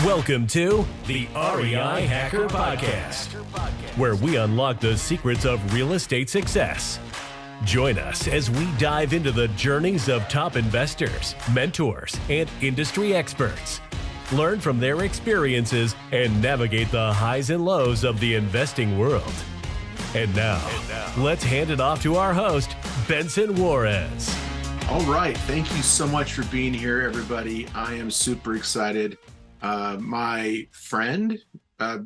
Welcome to the REI Hacker Podcast, where we unlock the secrets of real estate success. Join us as we dive into the journeys of top investors, mentors, and industry experts. Learn from their experiences and navigate the highs and lows of the investing world. And now, let's hand it off to our host, Benson Juarez. All right. Thank you so much for being here, everybody. I am super excited. My friend,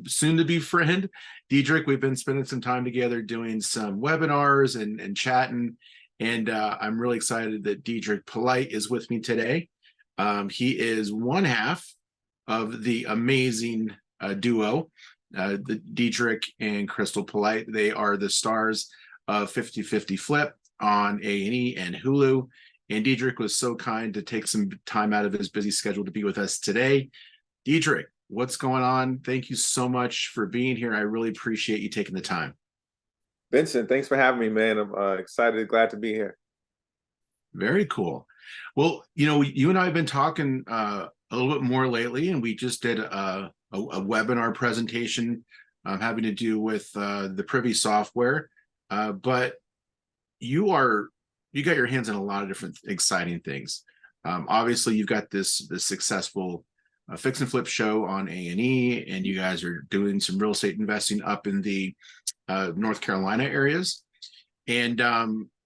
soon-to-be friend, Dedric, we've been spending some time together doing some webinars and chatting, and I'm really excited that Dedric Polite is with me today. He is one half of the amazing duo, the Dedric and Krystal Polite. They are the stars of 50/50 Flip on A&E and Hulu, and Dedric was so kind to take some time out of his busy schedule to be with us today. Dedric, what's going on? Thank you so much for being here. I really appreciate you taking the time. Vincent, thanks for having me, man. I'm excited, glad to be here. Very cool. Well, you and I have been talking a little bit more lately, and we just did a webinar presentation having to do with the Privy software. But you got your hands on a lot of different exciting things. Obviously, you've got this successful fix and flip show on A&E, and you guys are doing some real estate investing up in the North Carolina areas. And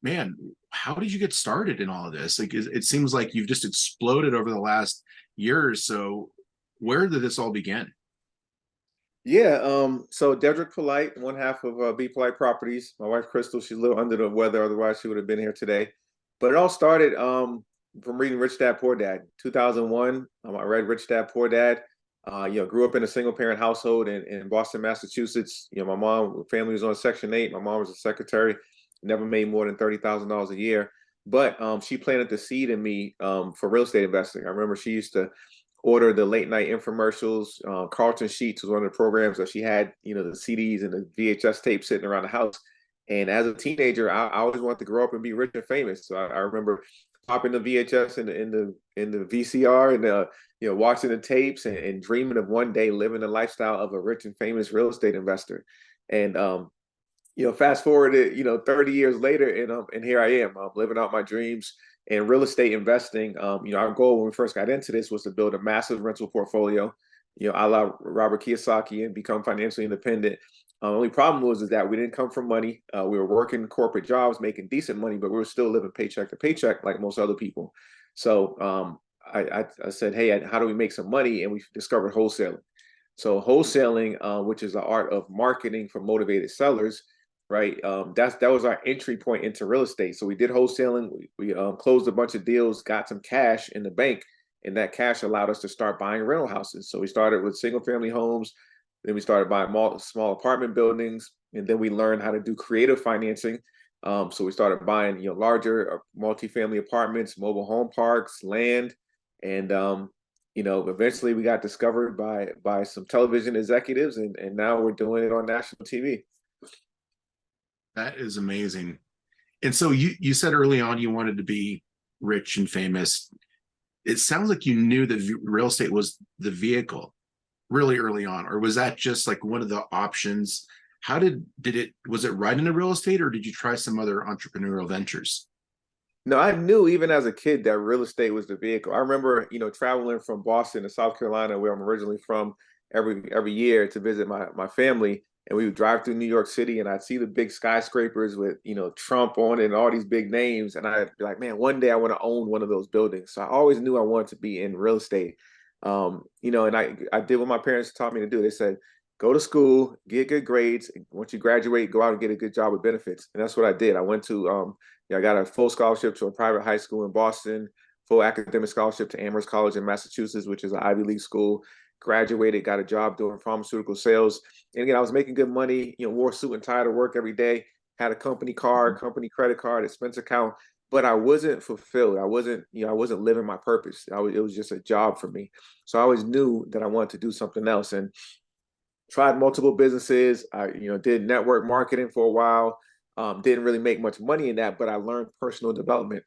man, how did you get started in all of this? Like, it seems like you've just exploded over the last year or so. Where did this all begin? Yeah, so Dedric Polite, one half of Be Polite Properties. My wife Krystal, she's a little under the weather, otherwise she would have been here today. But it all started from reading Rich Dad Poor Dad. 2001, I read Rich Dad Poor Dad. Grew up in a single parent household in Boston, Massachusetts. My family was on Section 8. My mom was a secretary, never made more than $30,000 a year. But she planted the seed in me for real estate investing. I remember she used to order the late night infomercials. Carlton Sheets was one of the programs that she had, the CDs and the VHS tapes sitting around the house. And as a teenager, I always wanted to grow up and be rich and famous. So I remember popping the VHS in the VCR and watching the tapes and dreaming of one day living the lifestyle of a rich and famous real estate investor. And fast forward to 30 years later, and here I am. I'm living out my dreams in real estate investing. Our goal when we first got into this was to build a massive rental portfolio, a la Robert Kiyosaki, and become financially independent. Only problem was that we didn't come from money. We were working corporate jobs, making decent money, but we were still living paycheck to paycheck like most other people. So I said, hey, how do we make some money? And we discovered wholesaling. So wholesaling, which is the art of marketing for motivated sellers, right? That was our entry point into real estate. So we did wholesaling. We closed a bunch of deals, got some cash in the bank, and that cash allowed us to start buying rental houses. So we started with single family homes. Then we started buying small apartment buildings, and then we learned how to do creative financing. So we started buying, larger multifamily apartments, mobile home parks, land, and eventually we got discovered by some television executives, and now we're doing it on national TV. That is amazing. And so you said early on you wanted to be rich and famous. It sounds like you knew that real estate was the vehicle really early on, or was that just like one of the options? How was it right into real estate, or did you try some other entrepreneurial ventures? No, I knew even as a kid that real estate was the vehicle. I remember, traveling from Boston to South Carolina, where I'm originally from, every year to visit my family. And we would drive through New York City, and I'd see the big skyscrapers with, Trump on it and all these big names. And I'd be like, man, one day I want to own one of those buildings. So I always knew I wanted to be in real estate. And I did what my parents taught me to do. They said, go to school, get good grades. Once you graduate, go out and get a good job with benefits. And that's what I did. I went to, I got a full scholarship to a private high school in Boston, full academic scholarship to Amherst College in Massachusetts, which is an Ivy League school. Graduated, got a job doing pharmaceutical sales. And again, I was making good money, wore a suit and tie to work every day, had a company car, company credit card, expense account, but I wasn't fulfilled. I wasn't living my purpose. It was just a job for me. So I always knew that I wanted to do something else, and tried multiple businesses. I, did network marketing for a while. Didn't really make much money in that, but I learned personal development.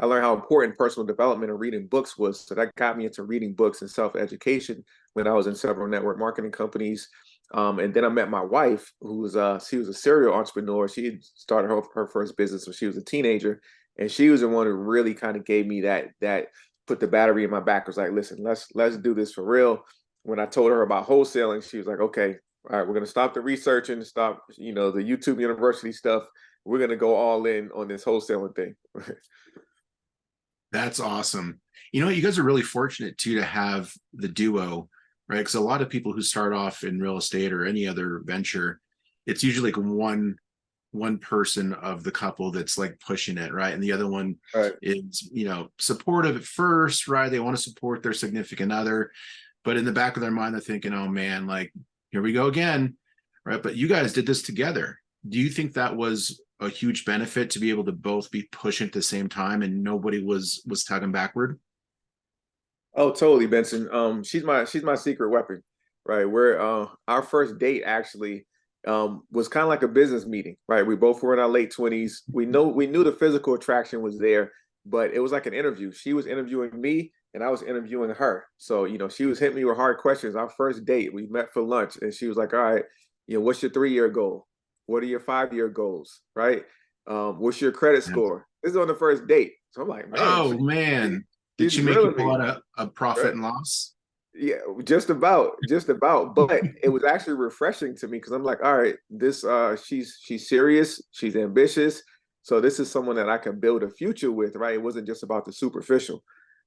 I learned how important personal development and reading books was. So that got me into reading books and self-education when I was in several network marketing companies. And then I met my wife, who was she was a serial entrepreneur. She had started her first business when she was a teenager, and she was the one who really kind of gave me that put the battery in my back. Was like, listen, let's do this for real. When I told her about wholesaling, she was like, okay, all right, we're gonna stop the research and stop, the YouTube University stuff. We're gonna go all in on this wholesaling thing. That's awesome. You guys are really fortunate too to have the duo, right? Because a lot of people who start off in real estate or any other venture, it's usually like one person of the couple that's like pushing it, right? And the other one Right. is, supportive at first, right? They want to support their significant other, but in the back of their mind, they're thinking, oh man, like here we go again, right? But you guys did this together. Do you think that was a huge benefit to be able to both be pushing at the same time and nobody was tugging backward? Oh, totally, Benson. She's my secret weapon, right? Where our first date actually was kind of like a business meeting, right? We both were in our late 20s. We knew the physical attraction was there, but it was like an interview. She was interviewing me and I was interviewing her. So, she was hitting me with hard questions. Our first date, we met for lunch and she was like, all right, what's your 3-year goal? What are your 5-year goals? Right? What's your credit score? This is on the first date. So I'm like, man, Oh man. Did she's she make you grilling pull me. out a profit Right? and loss? Yeah, just about. But it was actually refreshing to me because I'm like, all right, this she's serious, she's ambitious. So this is someone that I can build a future with, right? It wasn't just about the superficial.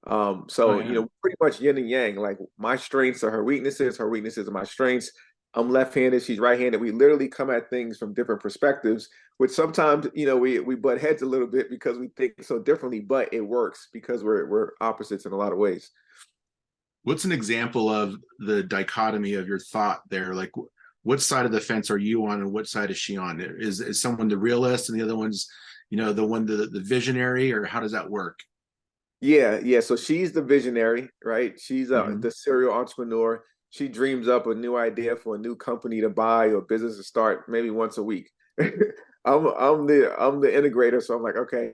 Oh So yeah. pretty much yin and yang. Like my strengths are her weaknesses are my strengths. I'm left-handed, she's right-handed. We literally come at things from different perspectives, which sometimes, we butt heads a little bit because we think so differently, but it works because we're opposites in a lot of ways. What's an example of the dichotomy of your thought there? Like what side of the fence are you on and what side is she on? Is someone the realist and the other one's, the visionary, or how does that work? Yeah. So she's the visionary, right? She's Mhm. the serial entrepreneur. She dreams up a new idea for a new company to buy or business to start maybe once a week. I'm the integrator, so I'm like, okay,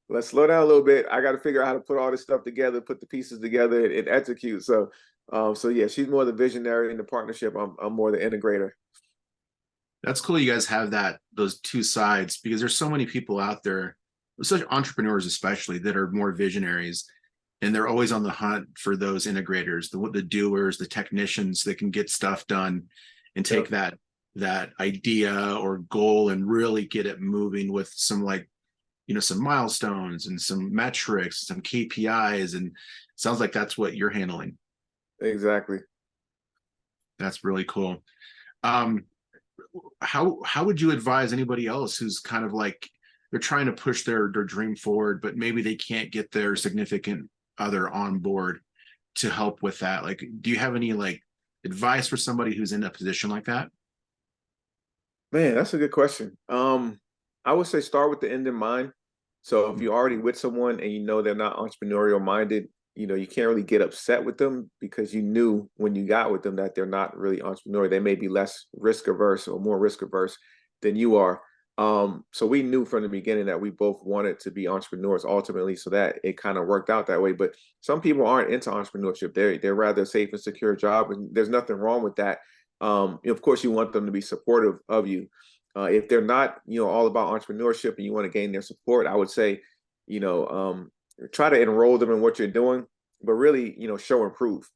let's slow down a little bit. I got to figure out how to put all this stuff together, put the pieces together, and execute. So yeah, she's more the visionary in the partnership. I'm more the integrator. That's cool. You guys have those two sides, because there's so many people out there, such entrepreneurs especially, that are more visionaries, and they're always on the hunt for those integrators, the doers, the technicians that can get stuff done and take Yep. that idea or goal and really get it moving with some, like, some milestones and some metrics, some KPIs, and it sounds like that's what you're handling. Exactly. That's really cool. Um, how would you advise anybody else who's kind of like they're trying to push their dream forward, but maybe they can't get their significant other on board to help with that? Like, do you have any like advice for somebody who's in a position like that? Man, that's a good question. I would say start with the end in mind. So if you're already with someone and you know they're not entrepreneurial minded, you can't really get upset with them because you knew when you got with them that they're not really entrepreneurial. They may be less risk averse or more risk averse than you are. So we knew from the beginning that we both wanted to be entrepreneurs ultimately, so that it kind of worked out that way. But some people aren't into entrepreneurship. They're rather safe and secure job, and there's nothing wrong with that. Of course, you want them to be supportive of you. If they're not, all about entrepreneurship and you want to gain their support, I would say, you know, um, try to enroll them in what you're doing, but really, show and prove.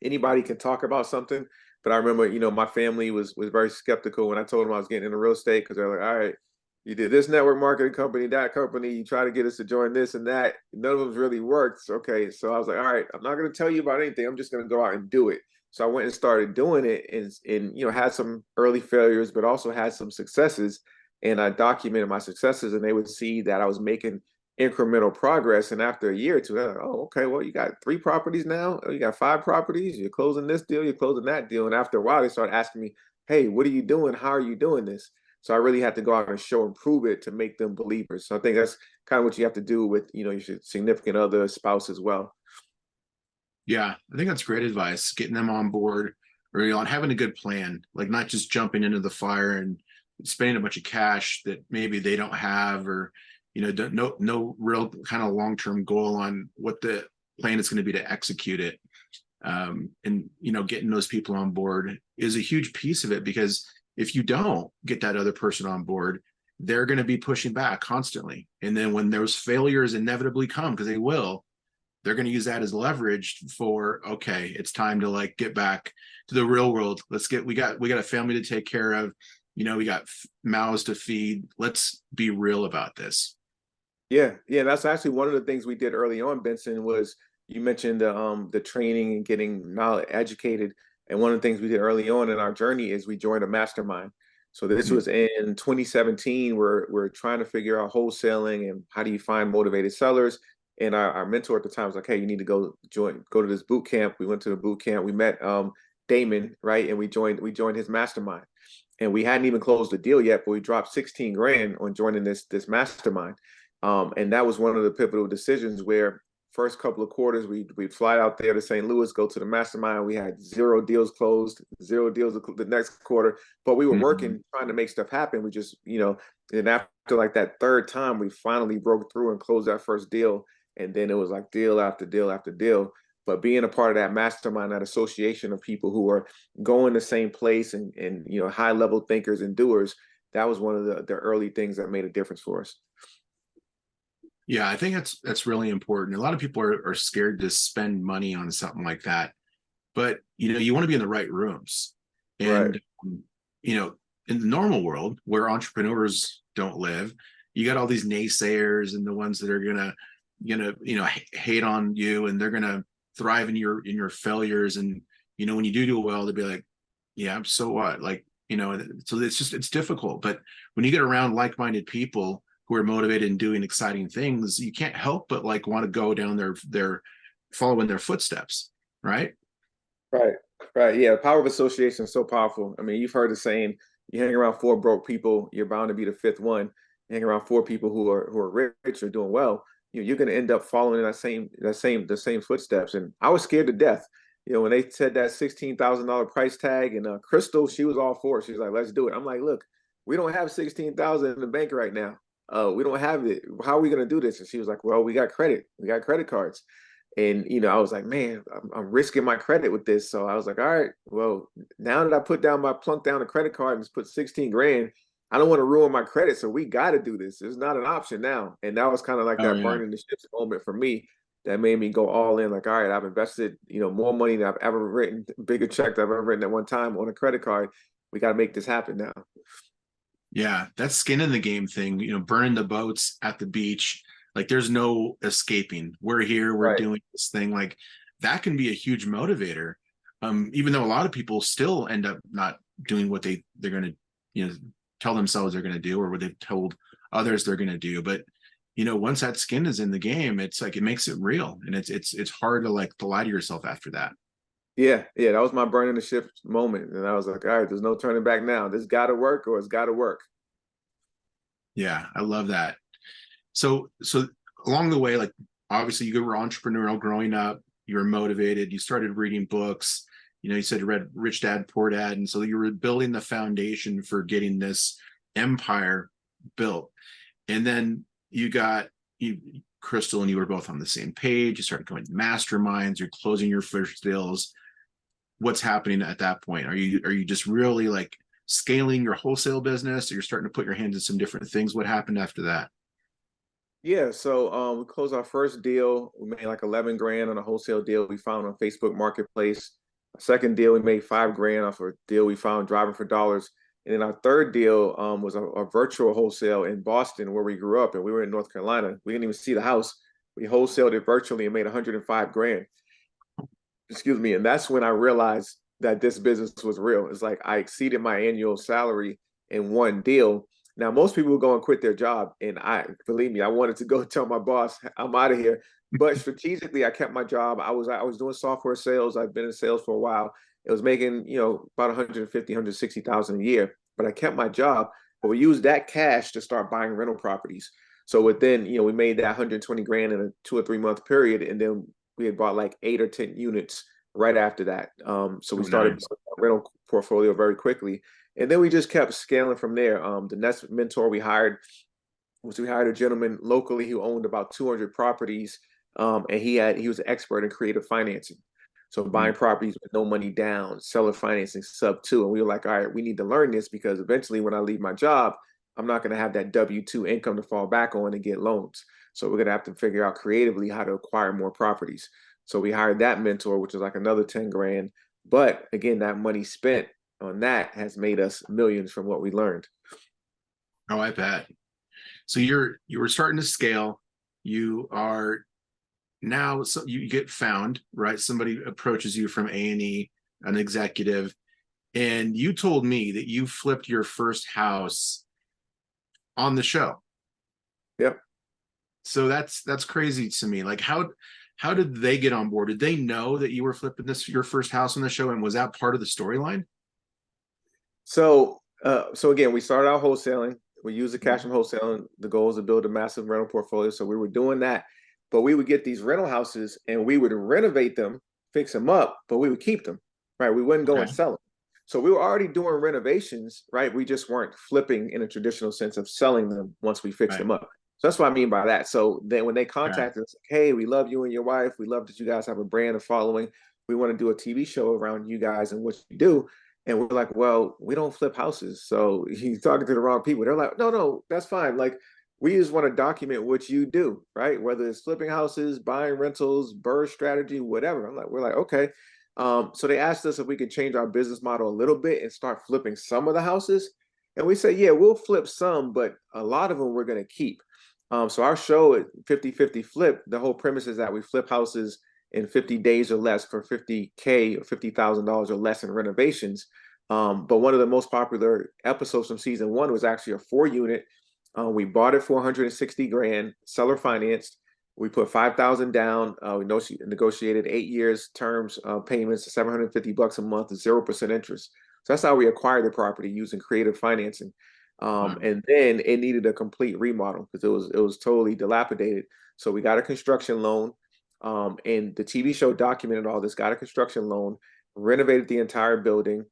Anybody can talk about something, but I remember, my family was very skeptical when I told them I was getting into real estate because they're like, all right, you did this network marketing company, that company, you try to get us to join this and that. None of them really worked. Okay, so I was like, all right, I'm not going to tell you about anything. I'm just going to go out and do it. So I went and started doing it, and had some early failures, but also had some successes. And I documented my successes, and they would see that I was making incremental progress. And after a year or two, they're like, oh, okay, well, you got 3 properties now. Oh, you got 5 properties. You're closing this deal. You're closing that deal. And after a while, they started asking me, hey, what are you doing? How are you doing this? So I really had to go out and show and prove it to make them believers. So I think that's kind of what you have to do with, your significant other, spouse as well. Yeah, I think that's great advice. Getting them on board, or having a good plan, like not just jumping into the fire and spending a bunch of cash that maybe they don't have, or no real kind of long-term goal on what the plan is going to be to execute it. And getting those people on board is a huge piece of it, because if you don't get that other person on board, they're going to be pushing back constantly. And then when those failures inevitably come, because they will, they're going to use that as leverage for, okay, it's time to like get back to the real world. We got a family to take care of, we got mouths to feed. Let's be real about this. Yeah. That's actually one of the things we did early on, Benson, was you mentioned the training and getting knowledge educated. And one of the things we did early on in our journey is we joined a mastermind. So this was in 2017. We're trying to figure out wholesaling and how do you find motivated sellers. And our mentor at the time was like, hey, you need to go to this boot camp. We went to the boot camp. We met Damon, right? And we joined his mastermind. And we hadn't even closed the deal yet, but we dropped 16 grand on joining this mastermind. And that was one of the pivotal decisions where first couple of quarters, we'd fly out there to St. Louis, go to the mastermind. We had 0 deals closed, 0 deals the next quarter, but we were working, trying to make stuff happen. We just, and after like that third time, we finally broke through and closed that first deal. And then it was like deal after deal after deal. But being a part of that mastermind, that association of people who are going the same place and high level thinkers and doers, that was one of the early things that made a difference for us. Yeah, I think that's really important. A lot of people are scared to spend money on something like that, but you want to be in the right rooms. And in the normal world where entrepreneurs don't live, you got all these naysayers and the ones that are gonna hate on you, and they're gonna thrive in your failures. And when you do well, they'll be like, yeah, so what? Like, so it's difficult. But when you get around like-minded people who are motivated and doing exciting things, you can't help but like want to go down their following their footsteps, right? Right. Yeah, the power of association is so powerful. I mean, you've heard the saying, you hang around 4 broke people, you're bound to be the 5th one. You hang around 4 people who are rich or doing well, you're going to end up following in the same footsteps. And I was scared to death. When they said that $16,000 price tag, and Krystal, she was all for it. She was like, let's do it. I'm like, look, we don't have 16,000 in the bank right now. We don't have it. How are we going to do this? And she was like, well, we got credit. We got credit cards. And, I was like, man, I'm risking my credit with this. So I was like, all right, well, now that I plunked down a credit card and just put 16 grand, I don't want to ruin my credit. So we got to do this. It's not an option now. And that was kind of like that burning the ships moment for me that made me go all in. Like, all right, I've invested, more money than I've ever written, bigger check than I've ever written at one time on a credit card. We got to make this happen now. Yeah, that's skin in the game thing, burning the boats at the beach. Like there's no escaping. We're here, we're doing this thing. Like that can be a huge motivator. Even though a lot of people still end up not doing what they're going to, tell themselves they're going to do, or what they've told others they're going to do. But, once that skin is in the game, it's like, it makes it real. And it's hard to lie to yourself after that. Yeah, that was my burning the ship moment. And I was like, all right, there's no turning back now. This got to work, or it's got to work. Yeah, I love that. So along the way, like obviously you were entrepreneurial growing up, you were motivated, you started reading books, you said you read Rich Dad, Poor Dad. And so you were building the foundation for getting this empire built. And then Krystal and you were both on the same page. You started going to masterminds, you're closing your first deals. What's happening at that point? Are you just really like scaling your wholesale business, or you're starting to put your hands in some different things? What happened after that? Yeah, so we closed our first deal. We made like 11 grand on a wholesale deal we found on Facebook Marketplace. Our second deal, we made 5 grand off a deal we found driving for dollars. And then our third deal was a virtual wholesale in Boston, where we grew up, and we were in North Carolina. We didn't even see the house. We wholesaled it virtually and made 105 grand. Excuse me. And that's when I realized that this business was real. It's like I exceeded my annual salary in one deal. Now, most people will go and quit their job. And believe me, I wanted to go tell my boss, I'm out of here. But strategically, I kept my job. I was doing software sales. I've been in sales for a while. It was making, about 150, 160,000 a year, but I kept my job. But we used that cash to start buying rental properties. So within, we made that 120 grand in a 2 or 3 month period. And then we had bought like 8 or 10 units right after that. So we Oh, started nice. a rental portfolio very quickly. And then we just kept scaling from there. The next mentor we hired a gentleman locally who owned about 200 properties. And he was an expert in creative financing. So buying Mm. properties with no money down, seller financing sub two. And we were like, all right, we need to learn this because eventually when I leave my job, I'm not going to have that W-2 income to fall back on and get loans. So we're going to have to figure out creatively how to acquire more properties. So we hired that mentor, which is like another 10 grand. But again, that money spent on that has made us millions from what we learned. Oh, I bet. So you were starting to scale. You are now, so you get found, right? Somebody approaches you from A&E, an executive, and you told me that you flipped your first house on the show. Yep. So that's crazy to me. Like how did they get on board? Did they know that you were flipping your first house on the show, and was that part of the storyline? So again, we started out wholesaling. We used the cash from wholesaling. The goal is to build a massive rental portfolio. So we were doing that, but we would get these rental houses and we would renovate them, fix them up, but we would keep them, right? We wouldn't go and Okay. sell them. So we were already doing renovations, right? We just weren't flipping in a traditional sense of selling them once we fixed Right. them up. So that's what I mean by that. So then when they Okay. contacted us, like, hey, we love you and your wife. We love that you guys have a brand of following. We want to do a TV show around you guys and what you do. And we're like, well, we don't flip houses. So he's talking to the wrong people. They're like, no, that's fine. Like, we just want to document what you do, right? Whether it's flipping houses, buying rentals, BRRRR strategy, whatever. We're like, okay. So they asked us if we could change our business model a little bit and start flipping some of the houses. And we say, yeah, we'll flip some, but a lot of them we're going to keep. So our show at 50-50 Flip, the whole premise is that we flip houses in 50 days or less for 50K or $50,000 or less in renovations. But one of the most popular episodes from season one was actually a 4-unit. We bought it for 160 grand, seller financed. We put 5,000 down. We negotiated 8 years terms, payments, $750 a month, 0% interest. So that's how we acquired the property using creative financing. Wow. And then it needed a complete remodel because it was totally dilapidated. So we got a construction loan. And the TV show documented all this, got a construction loan, renovated the entire building.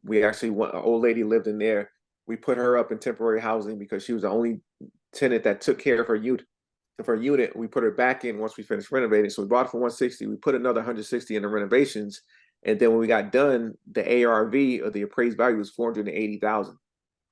We actually, an old lady lived in there. We put her up in temporary housing because she was the only tenant that took care of her unit. We put her back in once we finished renovating. So we bought it for 160. We put another 160 in the renovations. And then when we got done, the ARV or the appraised value was 480,000.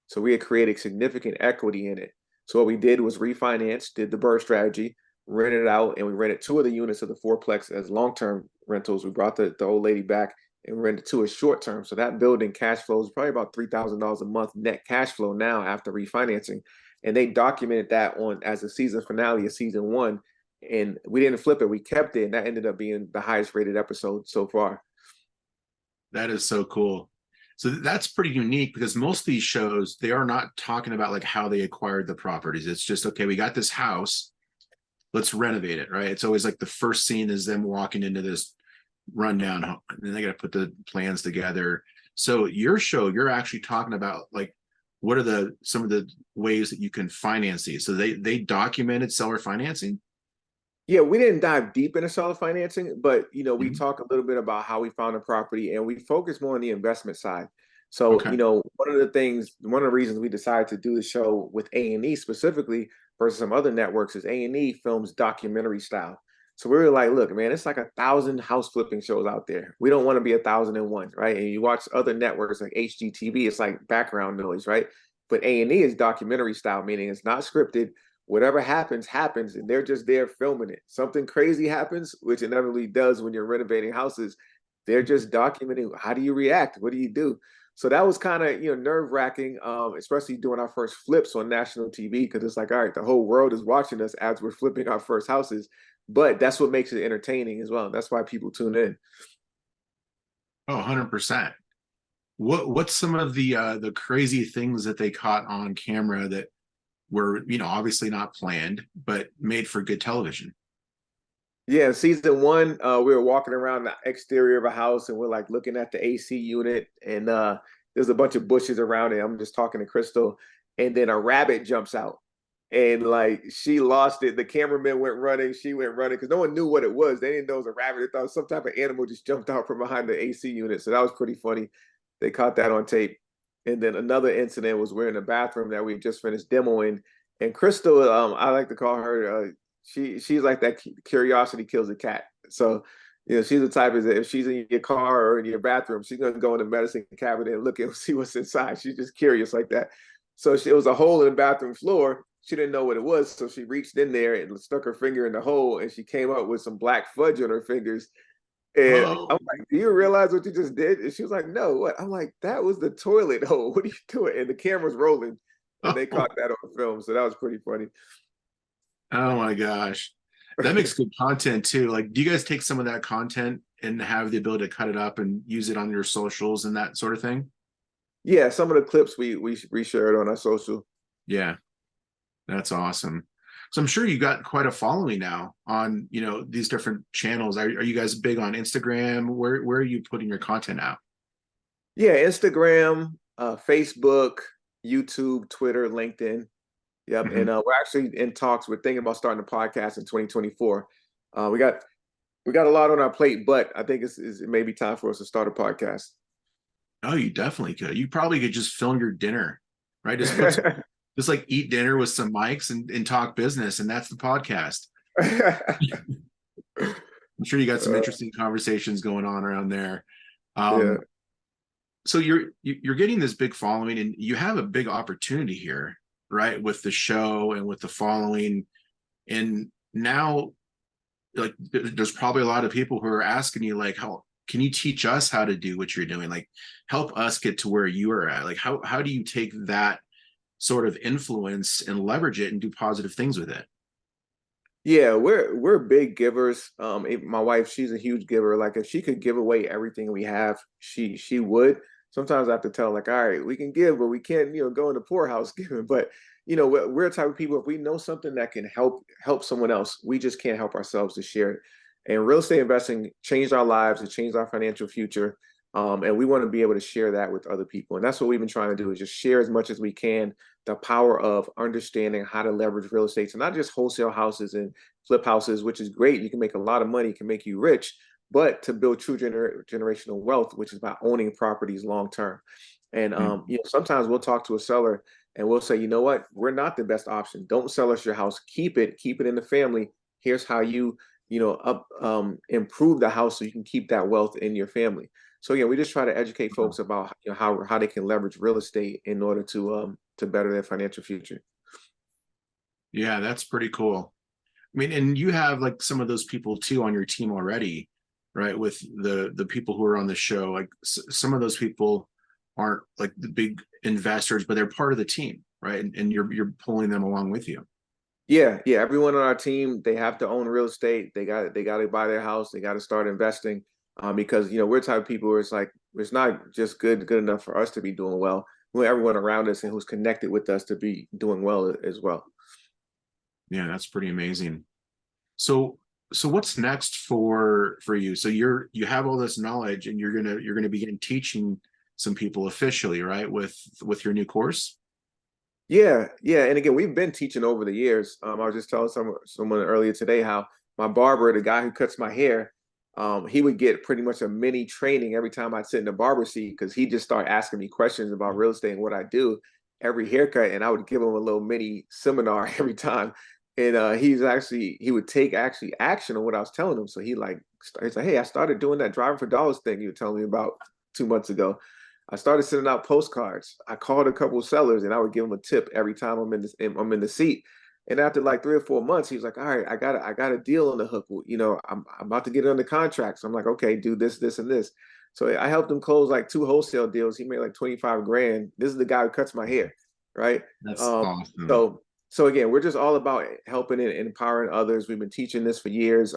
So we had created significant equity in it. So what we did was refinance, did the BRRRR strategy, rented it out, and we rented 2 of the units of the fourplex as long-term rentals. We brought the old lady back and rented 2 as short-term. So that building cash flows probably about $3,000 a month net cash flow now after refinancing. And they documented that on as a season finale of season 1. And we didn't flip it, we kept it, and that ended up being the highest rated episode so far. That is so cool. So that's pretty unique because most of these shows, they are not talking about like how they acquired the properties. It's just, okay, we got this house, let's renovate it, right? It's always like the first scene is them walking into this rundown home, and then they got to put the plans together. So your show, you're actually talking about like, what are some of the ways that you can finance these? So they documented seller financing. Yeah, we didn't dive deep into seller financing, but we talk a little bit about how we found a property and we focus more on the investment side. So, Okay. one of the reasons we decided to do the show with A&E specifically versus some other networks is A&E films documentary style. So we were like, look, man, it's like 1,000 house flipping shows out there. We don't want to be 1,001, right? And you watch other networks like HGTV, it's like background noise, right? But A&E is documentary style, meaning it's not scripted. Whatever happens, happens, and they're just there filming it. Something crazy happens, which inevitably does when you're renovating houses. They're just documenting, how do you react? What do you do? So that was kind of nerve-wracking, especially doing our first flips on national TV, because it's like, all right, the whole world is watching us as we're flipping our first houses. But that's what makes it entertaining as well. That's why people tune in. Oh, 100%. What's some of the crazy things that they caught on camera that were, obviously not planned, but made for good television? Yeah, season 1, we were walking around the exterior of a house and we're like looking at the AC unit, and there's a bunch of bushes around it. I'm just talking to Krystal, and then a rabbit jumps out. and like she lost it. The cameraman went running, she went running because no one knew what it was. They didn't know it was a rabbit. They thought it was some type of animal just jumped out from behind the AC unit. So that was pretty funny. They caught that on tape. And then another incident was we're in a bathroom that we just finished demoing, and Krystal, I like to call her, she's like that curiosity kills a cat. So she's the type is that if she's in your car or in your bathroom, she's gonna go in the medicine cabinet and look and see what's inside. She's just curious like that. So it was a hole in the bathroom floor. She didn't know what it was, so she reached in there and stuck her finger in the hole, and she came up with some black fudge on her fingers. And I'm like, do you realize what you just did? And she was like, no, what? I'm like, that was the toilet hole. What are you doing? And the camera's rolling, and they caught that on film. So that was pretty funny. Oh my gosh. That makes good content too. Like, do you guys take some of that content and have the ability to cut it up and use it on your socials and that sort of thing? Yeah, some of the clips we shared on our social. Yeah, that's awesome. So I'm sure you got quite a following now on, these different channels. Are you guys big on Instagram? Where are you putting your content out? Yeah, Instagram, Facebook, YouTube, Twitter, LinkedIn. Yep. Mm-hmm. And we're actually in talks. We're thinking about starting a podcast in 2024. We got a lot on our plate, but I think it may be time for us to start a podcast. Oh, you definitely could. You probably could just film your dinner, right? Just like eat dinner with some mics and talk business, and that's the podcast. I'm sure you got some interesting conversations going on around there. Yeah. So you're getting this big following, and you have a big opportunity here, right? With the show and with the following. And now, like, there's probably a lot of people who are asking you, like, how can you teach us how to do what you're doing? Like, help us get to where you are at. Like, how do you take that sort of influence and leverage it and do positive things with it? Yeah, we're big givers. My wife, she's a huge giver. Like, if she could give away everything we have, she would. Sometimes I have to tell her, like, all right, we can give, but we can't, go in the poorhouse giving. But we're the type of people, if we know something that can help someone else, we just can't help ourselves to share it. And real estate investing changed our lives. It changed our financial future. And we want to be able to share that with other people. And that's what we've been trying to do, is just share as much as we can the power of understanding how to leverage real estate. So not just wholesale houses and flip houses, which is great. You can make a lot of money, can make you rich, but to build true generational wealth, which is by owning properties long term. And sometimes we'll talk to a seller and we'll say, you know what, we're not the best option. Don't sell us your house. Keep it in the family. Here's how you improve the house so you can keep that wealth in your family. So yeah, we just try to educate folks about how they can leverage real estate in order to better their financial future. Yeah, that's pretty cool. I mean, and you have like some of those people too on your team already, right? With the people who are on the show, like some of those people aren't like the big investors, but they're part of the team, right? And you're pulling them along with you. Yeah. Everyone on our team, they have to own real estate. They got to buy their house. They got to start investing. Because we're the type of people where it's like it's not just good enough for us to be doing well. We want everyone around us and who's connected with us to be doing well as well. Yeah, that's pretty amazing. So what's next for you? So you have all this knowledge, and you're gonna begin teaching some people officially, right? With your new course. Yeah. And again, we've been teaching over the years. I was just telling someone earlier today how my barber, the guy who cuts my hair, he would get pretty much a mini training every time I'd sit in the barber seat, because he'd just start asking me questions about real estate and what I do every haircut, and I would give him a little mini seminar every time. And he would take action on what I was telling him. So he's like, hey, I started doing that driving for dollars thing you were telling me about 2 months ago. I started sending out postcards. I called a couple of sellers, and I would give them a tip every time I'm in the seat. And after like 3 or 4 months, he was like, all right, I got a deal on the hook. I'm about to get it under contract. So I'm like, okay, do this, this, and this. So I helped him close like 2 wholesale deals. He made like 25 grand. This is the guy who cuts my hair, right? That's awesome. So again, we're just all about helping and empowering others. We've been teaching this for years.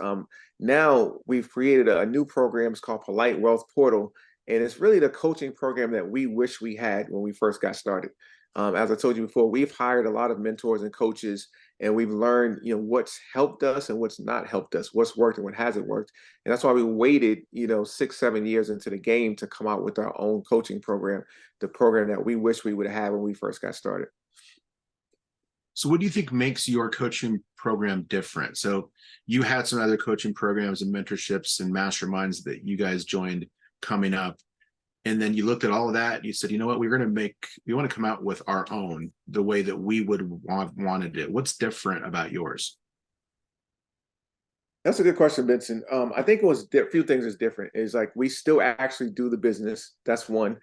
Now we've created a new program. It's called Polite Wealth Portal. And it's really the coaching program that we wish we had when we first got started. As I told you before, we've hired a lot of mentors and coaches, and we've learned, what's helped us and what's not helped us, what's worked and what hasn't worked. And that's why we waited, 6-7 years into the game to come out with our own coaching program, the program that we wish we would have when we first got started. So what do you think makes your coaching program different? So you had some other coaching programs and mentorships and masterminds that you guys joined coming up. And then you looked at all of that and you said, you know what, we want to come out with our own, the way that we would wanted it. What's different about yours? That's a good question, Benson. I think it was a few things is different. Is like we still actually do the business. That's one.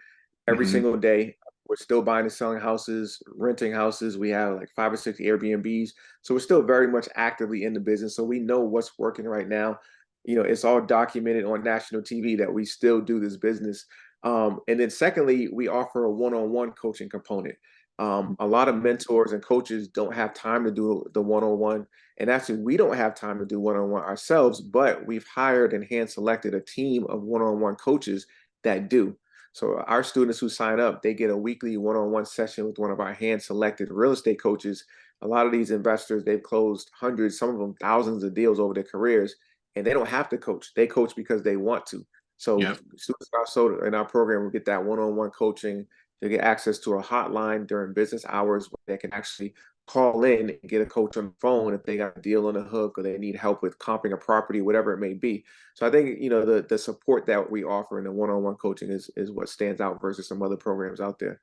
Every Mhm. single day, we're still buying and selling houses, renting houses. We have like 5 or 6 Airbnbs, so we're still very much actively in the business. So we know what's working right now. It's all documented on national TV that we still do this business. And then secondly, we offer a one-on-one coaching component. A lot of mentors and coaches don't have time to do the one-on-one. And actually, we don't have time to do one-on-one ourselves, but we've hired and hand selected a team of one-on-one coaches that do. So our students who sign up, they get a weekly one-on-one session with one of our hand selected real estate coaches. A lot of these investors, they've closed hundreds, some of them thousands of deals over their careers, and they don't have to coach. They coach because they want to. So Yep. students also in our program will get that one-on-one coaching. They get access to a hotline during business hours where they can actually call in and get a coach on the phone if they got a deal on the hook or they need help with comping a property, whatever it may be. So I think, the support that we offer in the one-on-one coaching is what stands out versus some other programs out there.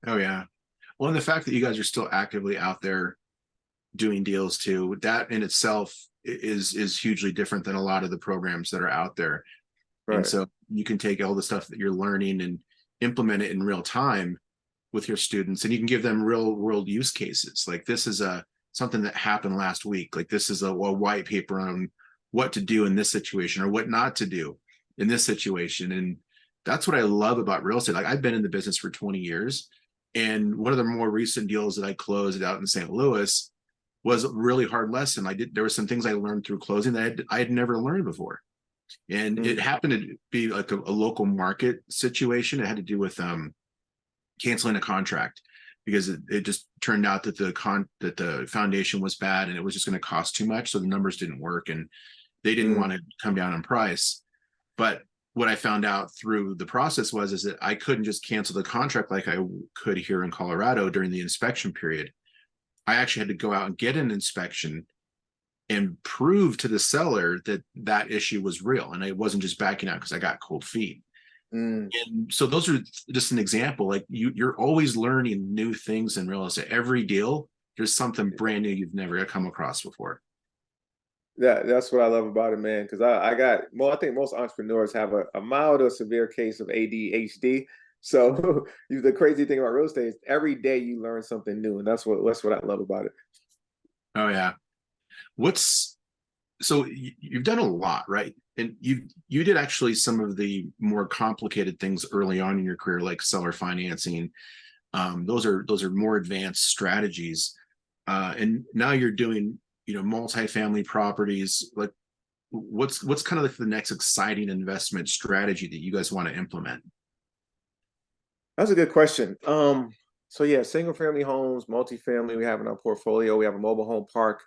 Oh yeah. Well, and the fact that you guys are still actively out there doing deals too, that in itself is hugely different than a lot of the programs that are out there. And Right. so you can take all the stuff that you're learning and implement it in real time with your students, and you can give them real world use cases. Like this is something that happened last week. Like this is a white paper on what to do in this situation or what not to do in this situation. And that's what I love about real estate. Like I've been in the business for 20 years. And one of the more recent deals that I closed out in St. Louis was a really hard lesson. There were some things I learned through closing that I had never learned before. And it happened to be like a local market situation. It had to do with canceling a contract because it just turned out that the foundation was bad and it was just going to cost too much. So the numbers didn't work and they didn't want to come down in price. But what I found out through the process is that I couldn't just cancel the contract like I could here in Colorado during the inspection period. I actually had to go out and get an inspection and prove to the seller that that issue was real. And I wasn't just backing out because I got cold feet. And so those are just an example. Like you're always learning new things in real estate. Every deal, there's something brand new you've never come across before. That's what I love about it, man. Because I think most entrepreneurs have a mild or severe case of ADHD. So the crazy thing about real estate is every day you learn something new, and that's what I love about it. Oh yeah. So you've done a lot, right? And you did actually some of the more complicated things early on in your career, like seller financing. Those are more advanced strategies. And now you're doing, multifamily properties. Like what's kind of like the next exciting investment strategy that you guys want to implement? That's a good question. So yeah, single family homes, multifamily, we have in our portfolio. We have a mobile home park.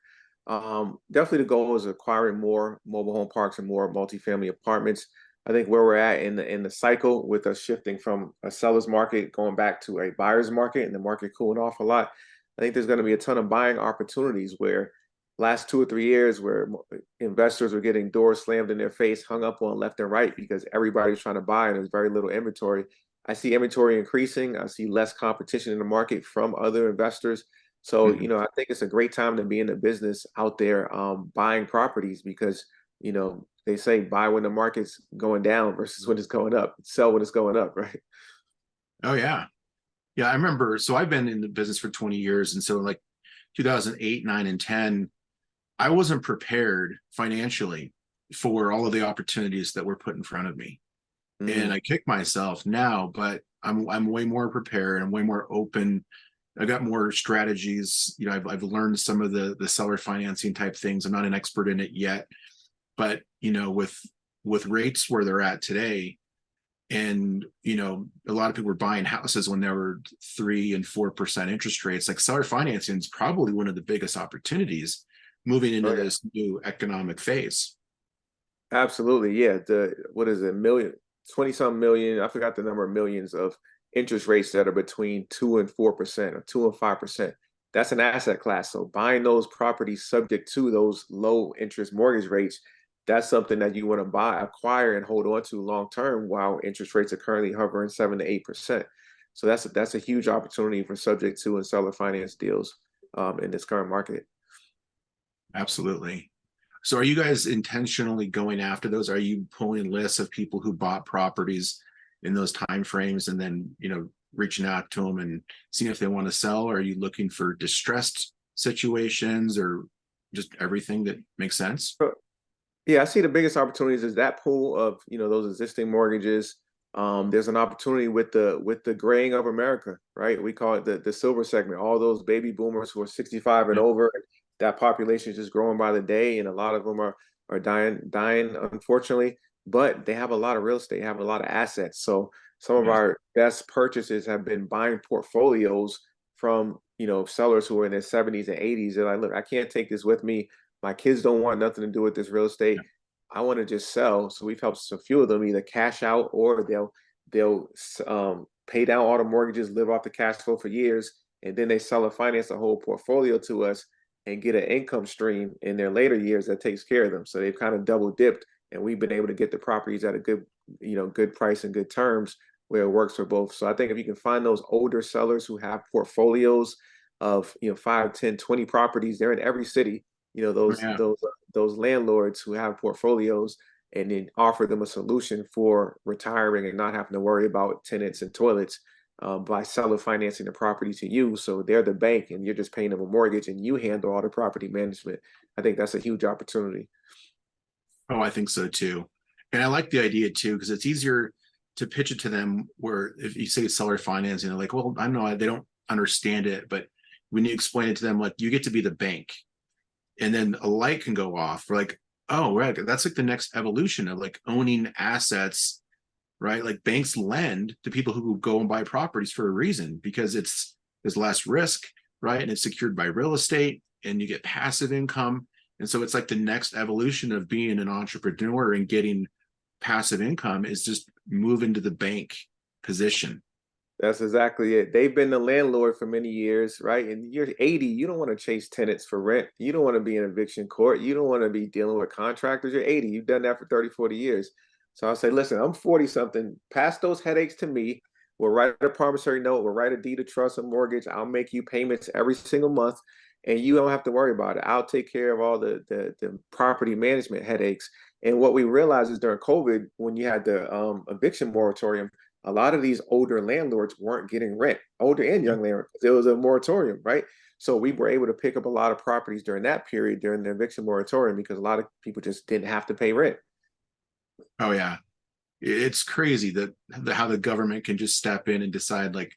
Definitely the goal is acquiring more mobile home parks and more multifamily apartments. I think where we're at in the cycle with us shifting from a seller's market going back to a buyer's market and the market cooling off a lot, I think there's going to be a ton of buying opportunities where last 2 or 3 years where investors were getting doors slammed in their face, hung up on left and right because everybody's trying to buy and there's very little inventory. I see inventory increasing. I see less competition in the market from other investors. So, Mhm. I think it's a great time to be in the business out there buying properties because, they say buy when the market's going down versus when it's going up, sell when it's going up, right? Oh yeah. Yeah, I remember. So I've been in the business for 20 years. And so like 2008, 9, and 10, I wasn't prepared financially for all of the opportunities that were put in front of me. And Mm, I kick myself now, but I'm way more prepared. I'm way more open. I got more strategies. I've learned some of the seller financing type things. I'm not an expert in it yet, but with rates where they're at today, and a lot of people were buying houses when there were 3 and 4% interest rates. Like seller financing is probably one of the biggest opportunities moving into oh yeah, this new economic phase. absolutely. Yeah. What is it, 20 some million, I forgot the number of millions of interest rates that are between 2 and 4% or 2 and 5%. that's an asset class. So buying those properties subject to those low interest mortgage rates, that's something that you want to acquire and hold on to long term while interest rates are currently hovering 7 to 8%. So that's a huge opportunity for subject to and seller finance deals in this current market. Absolutely. So are you guys intentionally going after those? Are you pulling lists of people who bought properties in those time frames and then, reaching out to them and seeing if they want to sell? Or are you looking for distressed situations or just everything that makes sense? Yeah, I see the biggest opportunities is that pool of, those existing mortgages. There's an opportunity with the graying of America, right? We call it the silver segment. All those baby boomers who are 65 and over, that population is just growing by the day, and a lot of them are dying, unfortunately. But they have a lot of real estate, have a lot of assets. So some of our best purchases have been buying portfolios from sellers who are in their 70s and 80s. They're like, look, I can't take this with me. My kids don't want nothing to do with this real estate. I want to just sell. So we've helped a few of them either cash out or they'll pay down all the mortgages, live off the cash flow for years, and then they sell and finance a whole portfolio to us and get an income stream in their later years that takes care of them. So they've kind of double dipped, and we've been able to get the properties at a good price and good terms where it works for both. So I think if you can find those older sellers who have portfolios of 5, 10, 20 properties, they're in every city. Those landlords who have portfolios, and then offer them a solution for retiring and not having to worry about tenants and toilets by seller financing the property to you. So they're the bank and you're just paying them a mortgage and you handle all the property management. I think that's a huge opportunity. Oh, I think so too. And I like the idea too, because it's easier to pitch it to them where if you say seller financing, they're like, well, I know they don't understand it, but when you explain it to them, like you get to be the bank. And then a light can go off. We're like, oh, right. That's like the next evolution of like owning assets, right? Like banks lend to people who go and buy properties for a reason, because there's less risk, right? And it's secured by real estate and you get passive income. And so it's like the next evolution of being an entrepreneur and getting passive income is just move into the bank position. That's exactly it. They've been the landlord for many years, right? And you're 80, you don't want to chase tenants for rent. You don't want to be in eviction court. You don't want to be dealing with contractors. You're 80. You've done that for 30, 40 years. So I'll say, listen, I'm 40 something. Pass those headaches to me. We'll write a promissory note. We'll write a deed of trust and mortgage. I'll make you payments every single month, and you don't have to worry about it. I'll take care of all the property management headaches. And what we realized is during COVID, when you had the eviction moratorium, a lot of these older landlords weren't getting rent, older and young landlords. There was a moratorium, right? So we were able to pick up a lot of properties during that period, during the eviction moratorium, because a lot of people just didn't have to pay rent. Oh yeah. It's crazy that how the government can just step in and decide like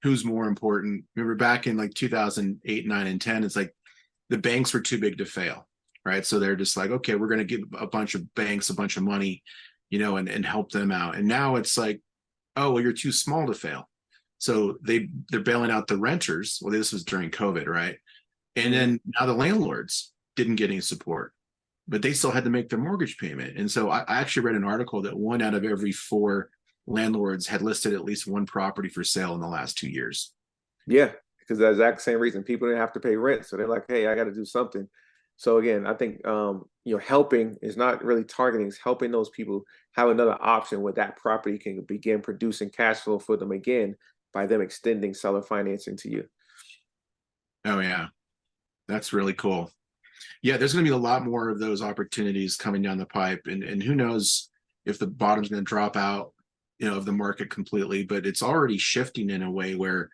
who's more important. Remember back in like 2008, 9, and 10, it's like the banks were too big to fail, right? So they're just like, okay, we're going to give a bunch of banks a bunch of money, and help them out. And now it's like, oh, well, you're too small to fail. So they're bailing out the renters. Well, this was during COVID, right? And then now the landlords didn't get any support, but they still had to make their mortgage payment. And so I actually read an article that 1 out of every 4 landlords had listed at least one property for sale in the last 2 years. Yeah, because the exact same reason. People didn't have to pay rent. So they're like, hey, I got to do something. So again, I think helping is not really targeting, it's helping those people have another option where that property can begin producing cash flow for them again by them extending seller financing to you. Oh yeah, that's really cool. Yeah, there's going to be a lot more of those opportunities coming down the pipe, and who knows if the bottom's going to drop out, of the market completely, but it's already shifting in a way where,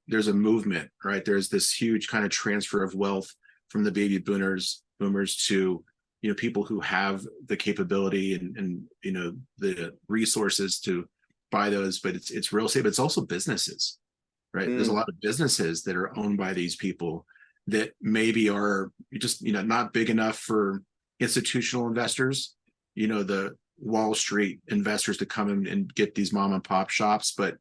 there's a movement, right? There's this huge kind of transfer of wealth from the baby boomers to people who have the capability and the resources to buy those. But it's real estate, but it's also businesses, right? There's a lot of businesses that are owned by these people that maybe are just not big enough for institutional investors, the Wall Street investors to come in and get these mom and pop shops. But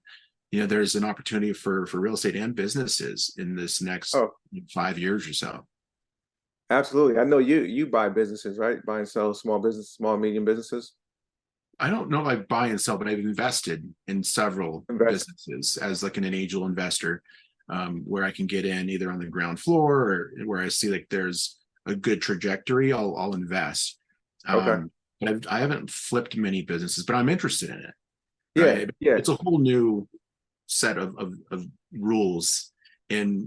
there's an opportunity for real estate and businesses in this next 5 years or so. Absolutely. I know you buy businesses, right? Buy and sell small business, small, medium businesses. I don't know if I buy and sell, but I've invested in several businesses as like an angel investor. where I can get in either on the ground floor or where I see like there's a good trajectory, I'll invest. Okay. But I haven't flipped many businesses, but I'm interested in it. Yeah. Right? Yeah. It's a whole new set of rules in,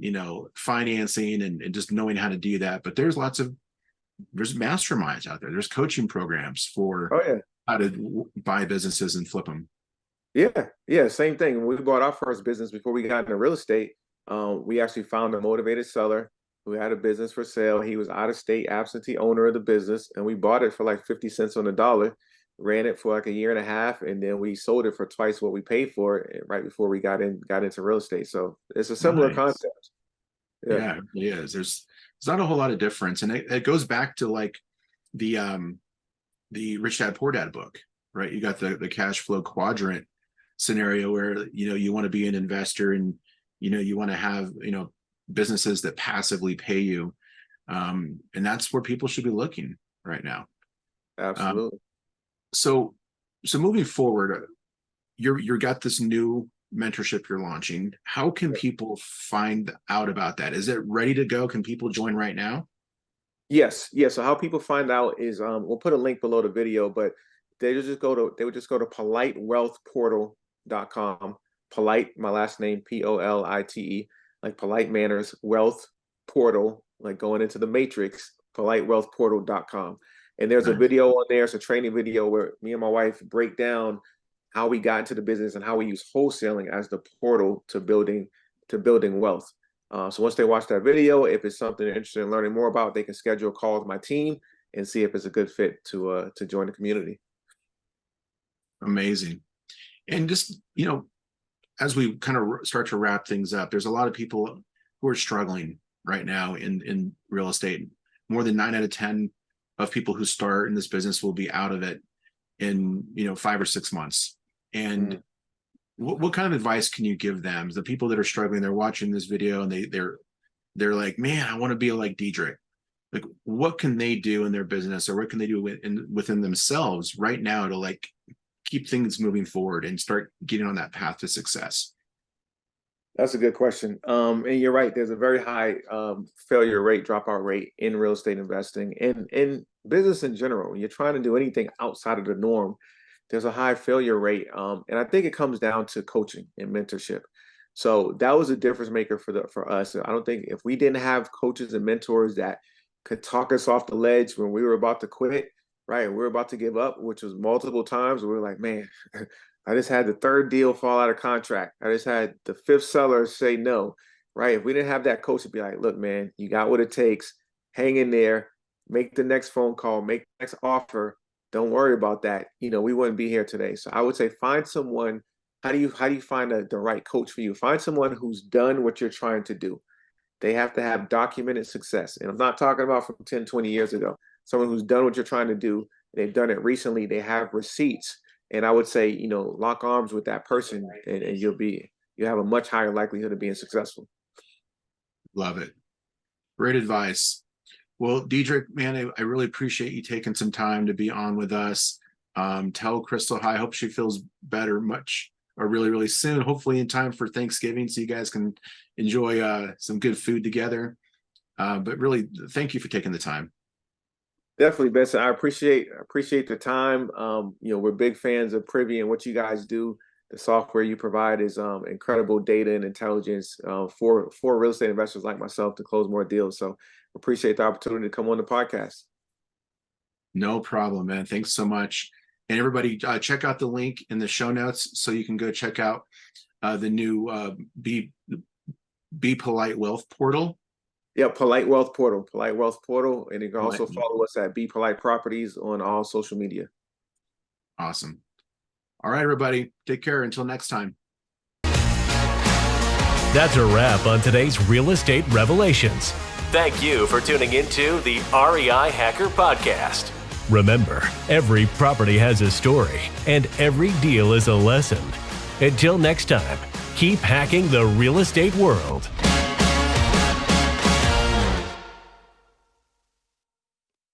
financing and just knowing how to do that. But there's masterminds out there. There's coaching programs for how to buy businesses and flip them. Yeah. Same thing. When we bought our first business before we got into real estate, we actually found a motivated seller who had a business for sale. He was out of state, absentee owner of the business, and we bought it for like 50 cents on the dollar, ran it for like a year and a half, and then we sold it for twice what we paid for it right before we got into real estate. So it's a similar concept. Yeah, it really is. There's not a whole lot of difference, and it goes back to like the Rich Dad Poor Dad book, right? You got the cash flow quadrant scenario where you want to be an investor and you want to have businesses that passively pay you, and that's where people should be looking right now. Absolutely. So moving forward, you're got this new mentorship you're launching. How can people find out about that? Is it ready to go? Can people join right now? Yes. So how people find out is we'll put a link below the video, but they would just go to politewealthportal.com. Polite, my last name, Polite, like polite manners, wealth portal, like going into the matrix, politewealthportal.com. And there's a video on there. It's a training video where me and my wife break down how we got into the business and how we use wholesaling as the portal to building wealth. So once they watch that video, if it's something they're interested in learning more about, they can schedule a call with my team and see if it's a good fit to join the community. Amazing. And just, as we kind of start to wrap things up, there's a lot of people who are struggling right now in real estate. More than 9 out of 10 of people who start in this business will be out of it in 5 or 6 months. And what kind of advice can you give them? The people that are struggling, they're watching this video and they're like, man, I want to be like Dedric. Like, what can they do in their business, or what can they do within themselves right now to like keep things moving forward and start getting on that path to success? That's a good question. And you're right. There's a very high failure rate, dropout rate in real estate investing and in business in general. When you're trying to do anything outside of the norm, there's a high failure rate. And I think it comes down to coaching and mentorship. So that was a difference maker for us. I don't think if we didn't have coaches and mentors that could talk us off the ledge when we were about to quit, right? We were about to give up, which was multiple times. We were like, man, I just had the 3rd deal fall out of contract. I just had the 5th seller say no, right? If we didn't have that coach, it'd be like, look, man, you got what it takes. Hang in there, make the next phone call, make the next offer. Don't worry about that. We wouldn't be here today. So I would say find someone. How do you find the right coach for you? Find someone who's done what you're trying to do. They have to have documented success. And I'm not talking about from 10, 20 years ago. Someone who's done what you're trying to do. They've done it recently. They have receipts. And I would say, lock arms with that person and you'll have a much higher likelihood of being successful. Love it. Great advice. Well, Dedric, man, I really appreciate you taking some time to be on with us. Tell Krystal hi. I hope she feels better really, really soon, hopefully in time for Thanksgiving, so you guys can enjoy some good food together. But really, thank you for taking the time. Definitely, Benson. I appreciate the time. We're big fans of Privy and what you guys do. The software you provide is incredible data and intelligence for real estate investors like myself to close more deals. So appreciate the opportunity to come on the podcast. No problem, man. Thanks so much. And everybody, check out the link in the show notes so you can go check out the new Be Polite Wealth Portal. Yeah, Polite Wealth Portal. And you can also follow us at Be Polite Properties on all social media. Awesome. All right, everybody. Take care. Until next time. That's a wrap on today's Real Estate Revelations. Thank you for tuning into the REI Hacker Podcast. Remember, every property has a story, and every deal is a lesson. Until next time, keep hacking the real estate world.